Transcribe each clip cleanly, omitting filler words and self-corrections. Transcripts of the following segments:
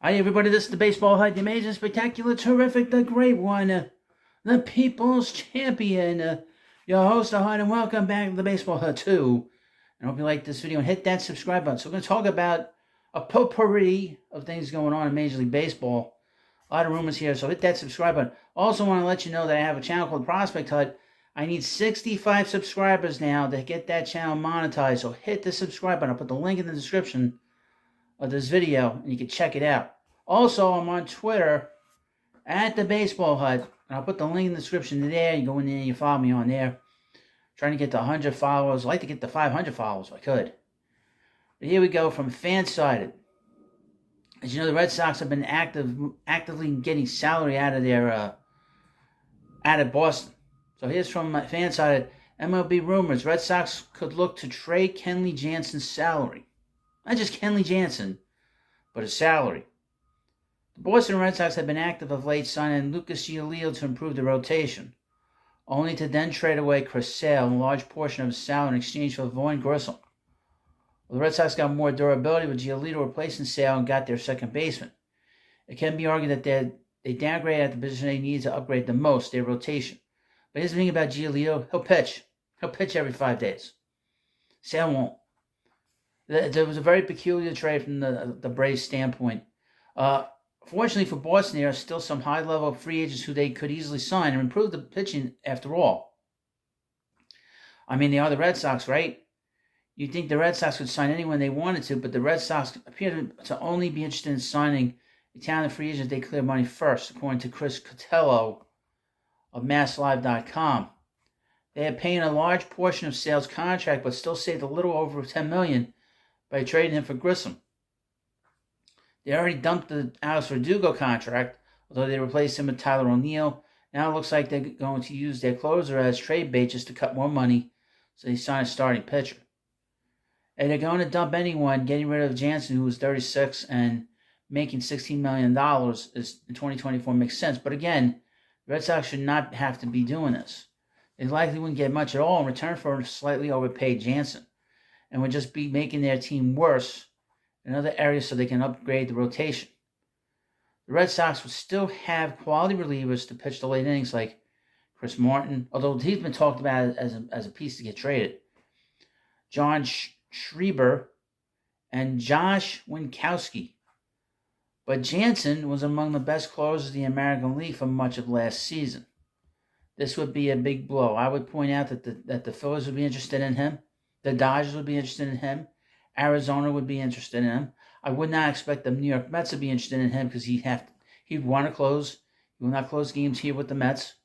Hi, everybody. This is the Baseball Hut, the amazing, spectacular, terrific, the great one, the People's Champion, your host, Hut, and welcome back to the Baseball Hut 2. I hope you like this video and hit that subscribe button. So we're going to talk about a potpourri of things going on in Major League Baseball. A lot of rumors here, so hit that subscribe button. Also want to let you know that I have a channel called Prospect Hut. I need 65 subscribers now to get that channel monetized, so hit the subscribe button. I'll put the link in the description of this video, and you can check it out. Also, I'm on Twitter at the Baseball Hut, and I'll put the link in the description there. You go in there and you follow me on there. Trying to get to 100 followers. I'd like to get to 500 followers if I could. But here we go from Fansided. As you know, the Red Sox have been actively getting salary out of Boston. So here's from Fansided. MLB rumors: Red Sox could look to trade Kenley Janson's salary. Not just Kenley Janson, but his salary. The Boston Red Sox have been active of late, signing Lucas Giolito to improve the rotation, only to then trade away Chris Sale and a large portion of his salary in exchange for Vaughn Grissom. Well, the Red Sox got more durability with Giolito replacing Sale and got their second baseman. It can be argued that they downgraded at the position they need to upgrade the most, their rotation. But here's the thing about Giolito: he'll pitch. He'll pitch every 5 days. Sale won't. There was a very peculiar trade from the Braves' standpoint. Fortunately for Boston, there are still some high-level free agents who they could easily sign and improve the pitching after all. I mean, they are the Red Sox, right? You'd think the Red Sox could sign anyone they wanted to, but the Red Sox appear to only be interested in signing a talented free agent they clear money first, according to Chris Cotello of MassLive.com. They had paid a large portion of Sale's contract, but still saved a little over $10 million by trading him for Grissom. They already dumped the Alex Verdugo contract, although they replaced him with Tyler O'Neill. Now it looks like they're going to use their closer as trade bait just to cut more money, so they sign a starting pitcher. And they're going to dump anyone. Getting rid of Jansen, who was 36 and making $16 million is in 2024 makes sense. But again, the Red Sox should not have to be doing this. They likely wouldn't get much at all in return for a slightly overpaid Jansen, and would just be making their team worse in other areas so they can upgrade the rotation. The Red Sox would still have quality relievers to pitch the late innings like Chris Martin, although he's been talked about as a piece to get traded, John Schreiber, and Josh Winkowski. But Jansen was among the best closers in the American League for much of last season. This would be a big blow. I would point out that the Phillies would be interested in him. The Dodgers would be interested in him. Arizona would be interested in him. I would not expect the New York Mets to be interested in him because he'd want to close. He will not close games here with the Mets.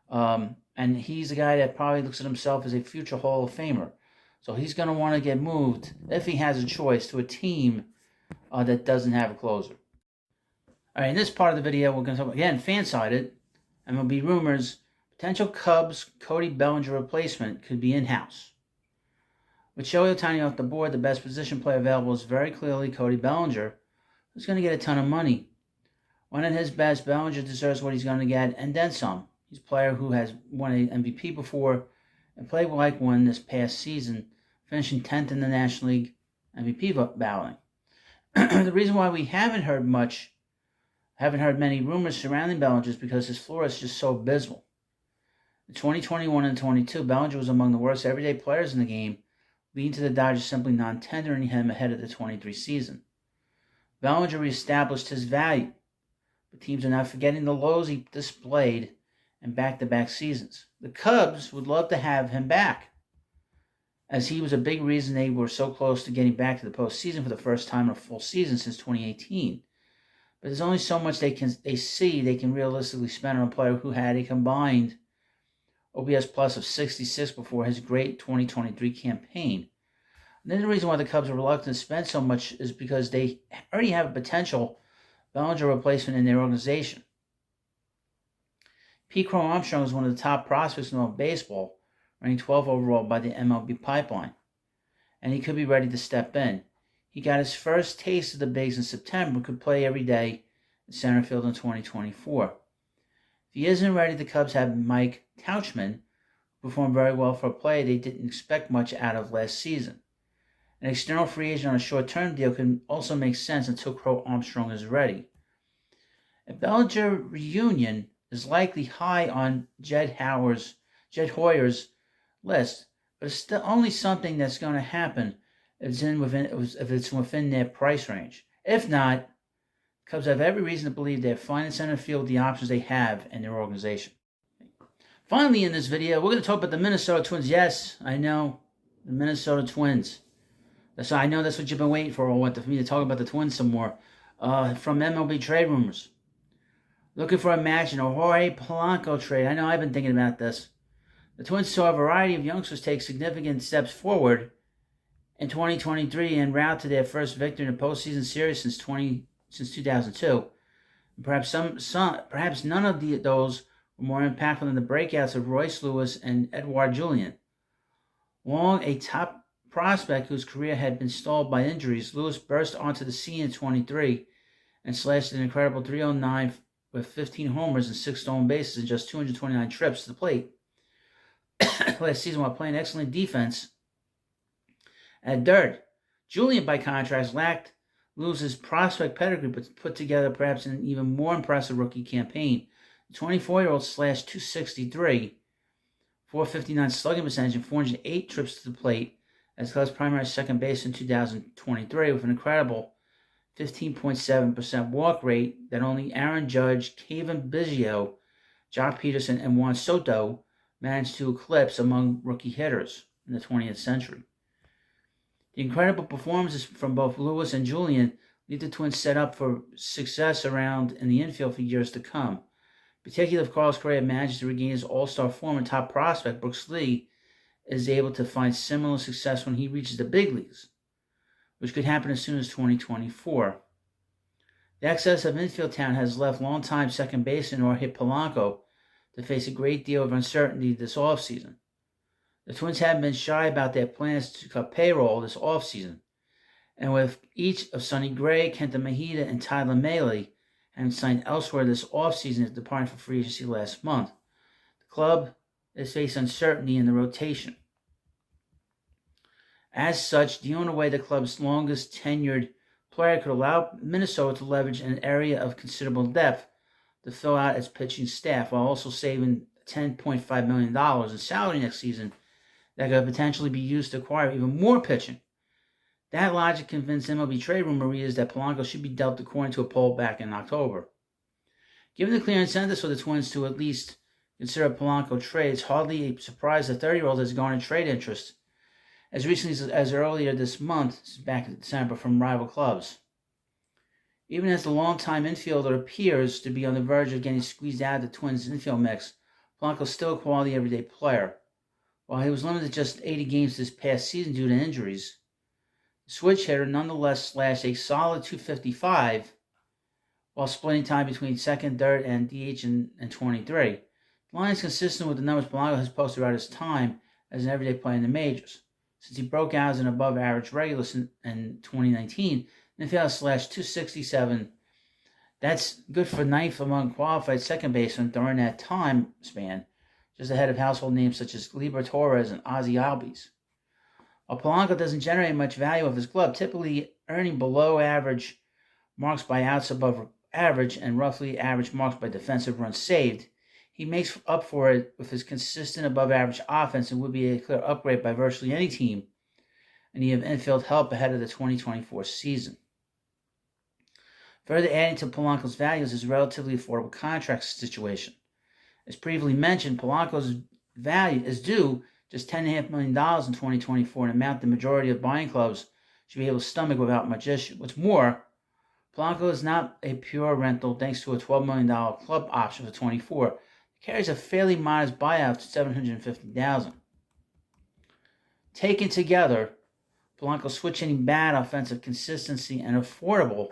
And he's a guy that probably looks at himself as a future Hall of Famer. So he's going to want to get moved, if he has a choice, to a team that doesn't have a closer. All right, in this part of the video, we're going to talk, again, Fansided, MLB rumors: potential Cubs Cody Bellinger replacement could be in-house. With Shohei Ohtani off the board, the best position player available is very clearly Cody Bellinger, who's going to get a ton of money. When at his best, Bellinger deserves what he's going to get, and then some. He's a player who has won an MVP before and played like one this past season, finishing 10th in the National League MVP balloting. The reason why we haven't heard many rumors surrounding Bellinger is because his floor is just so abysmal. In 2021 and 22, Bellinger was among the worst everyday players in the game, leading to the Dodgers simply non-tendering him ahead of the 23 season. Bellinger reestablished his value, but teams are not forgetting the lows he displayed in back-to-back seasons. The Cubs would love to have him back, as he was a big reason they were so close to getting back to the postseason for the first time in a full season since 2018. But there's only so much they can realistically spend on a player who had a combined OPS plus of 66 before his great 2023 campaign. And then the reason why the Cubs are reluctant to spend so much is because they already have a potential Bellinger replacement in their organization. Pete Crow Armstrong is one of the top prospects in all of baseball, ranked 12 overall by the MLB pipeline, and he could be ready to step in. He got his first taste of the bigs in September and could play every day in center field in 2024. If he isn't ready, the Cubs have Mike Tauchman, who performed very well for a player they didn't expect much out of last season. An external free agent on a short-term deal can also make sense until Crow Armstrong is ready. A Bellinger reunion is likely high on Jed Hoyer's list, but it's still only something that's going to happen if it's within their price range. If not, Cubs have every reason to believe they're fine in center field with the options they have in their organization. Finally, in this video, we're going to talk about the Minnesota Twins. Yes, I know, the Minnesota Twins. I know that's what you've been waiting for me to talk about the Twins some more. From MLB trade rumors. Looking for a match in a Jorge Polanco trade. I know I've been thinking about this. The Twins saw a variety of youngsters take significant steps forward in 2023 en route to their first victory in a postseason series since 2002. And perhaps none of those were more impactful than the breakouts of Royce Lewis and Edouard Julien. Long a top prospect whose career had been stalled by injuries, Lewis burst onto the scene in 23 and slashed an incredible .309 with 15 homers and 6 stolen bases in just 229 trips to the plate. Last season, while playing excellent defense at dirt. Julien, by contrast, lacked Lewis's prospect pedigree, but put together perhaps an even more impressive rookie campaign. The 24-year-old slashed .263, .459 slugging percentage, and 408 trips to the plate as Cubs' primary second base in 2023 with an incredible 15.7% walk rate that only Aaron Judge, Kevin Biggio, Jock Peterson, and Juan Soto managed to eclipse among rookie hitters in the 20th century. The incredible performances from both Lewis and Julien leave the Twins set up for success around in the infield for years to come. Particularly if Carlos Correa manages to regain his all-star form and top prospect, Brooks Lee is able to find similar success when he reaches the big leagues, which could happen as soon as 2024. The excess of infield talent has left longtime second baseman Jorge Polanco to face a great deal of uncertainty this offseason. The Twins haven't been shy about their plans to cut payroll this offseason, and with each of Sonny Gray, Kenta Mahida, and Tyler Mahle having signed elsewhere this offseason as departing for free agency last month, the club has faced uncertainty in the rotation. As such, dealing away the club's longest tenured player could allow Minnesota to leverage an area of considerable depth to fill out its pitching staff while also saving $10.5 million in salary next season that could potentially be used to acquire even more pitching. That logic convinced MLB trade rumor readers that Polanco should be dealt according to a poll back in October. Given the clear incentives for the Twins to at least consider a Polanco trade, it's hardly a surprise the 30-year-old has garnered trade interest as recently as earlier this month, back in December, from rival clubs. Even as the longtime infielder appears to be on the verge of getting squeezed out of the Twins' infield mix, Blanco is still a quality everyday player. While he was limited to just 80 games this past season due to injuries, the switch hitter nonetheless slashed a solid .255 while splitting time between second, third, and DH in 23. The line is consistent with the numbers Blanco has posted throughout his time as an everyday player in the majors. Since he broke out as an above-average regular in 2019, the infield slashed .267. That's good for ninth among qualified second basemen during that time span, just ahead of household names such as Gleyber Torres and Ozzie Albies. While Polanco doesn't generate much value of his glove, typically earning below average marks by outs above average and roughly average marks by defensive runs saved, he makes up for it with his consistent above-average offense and would be a clear upgrade by virtually any team in need of infield help ahead of the 2024 season. Further adding to Polanco's value is his relatively affordable contract situation. As previously mentioned, Polanco's value is due just $10.5 million in 2024, an amount the majority of buying clubs should be able to stomach without much issue. What's more, Polanco is not a pure rental thanks to a $12 million club option for 24. It carries a fairly modest buyout to $750,000. Taken together, Polanco's switch-hitting bat, offensive consistency, and affordable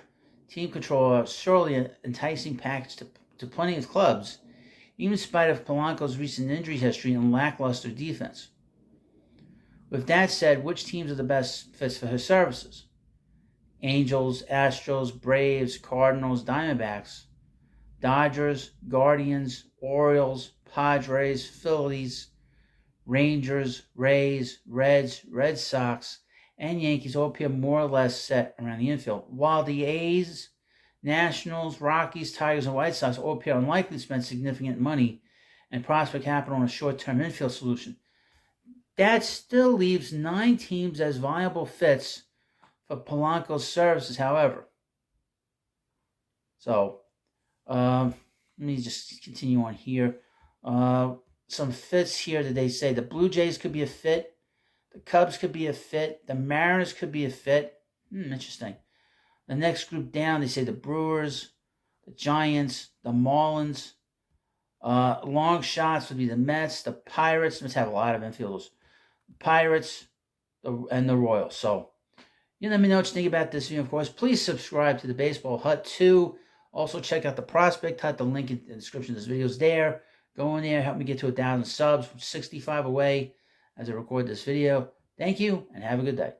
team control are surely an enticing package to plenty of clubs, even in spite of Polanco's recent injury history and lackluster defense. With that said, which teams are the best fits for his services? Angels, Astros, Braves, Cardinals, Diamondbacks, Dodgers, Guardians, Orioles, Padres, Phillies, Rangers, Rays, Reds, Red Sox, and Yankees all appear more or less set around the infield, while the A's, Nationals, Rockies, Tigers, and White Sox all appear unlikely to spend significant money and prospect capital on a short-term infield solution. That still leaves 9 teams as viable fits for Blanco's services, however. So, let me just continue on here. Some fits here that they say. The Blue Jays could be a fit. The Cubs could be a fit. The Mariners could be a fit. Interesting. The next group down, they say the Brewers, the Giants, the Marlins. Long shots would be the Mets, the Pirates. Mets have a lot of infielders. The Pirates, and the Royals. So, you let me know what you think about this video, of course. Please subscribe to the Baseball Hut 2. Also, check out the Prospect Hut. The link in the description of this video is there. Go in there. Help me get to 1,000 subs. From 65 away as I record this video. Thank you, and have a good day.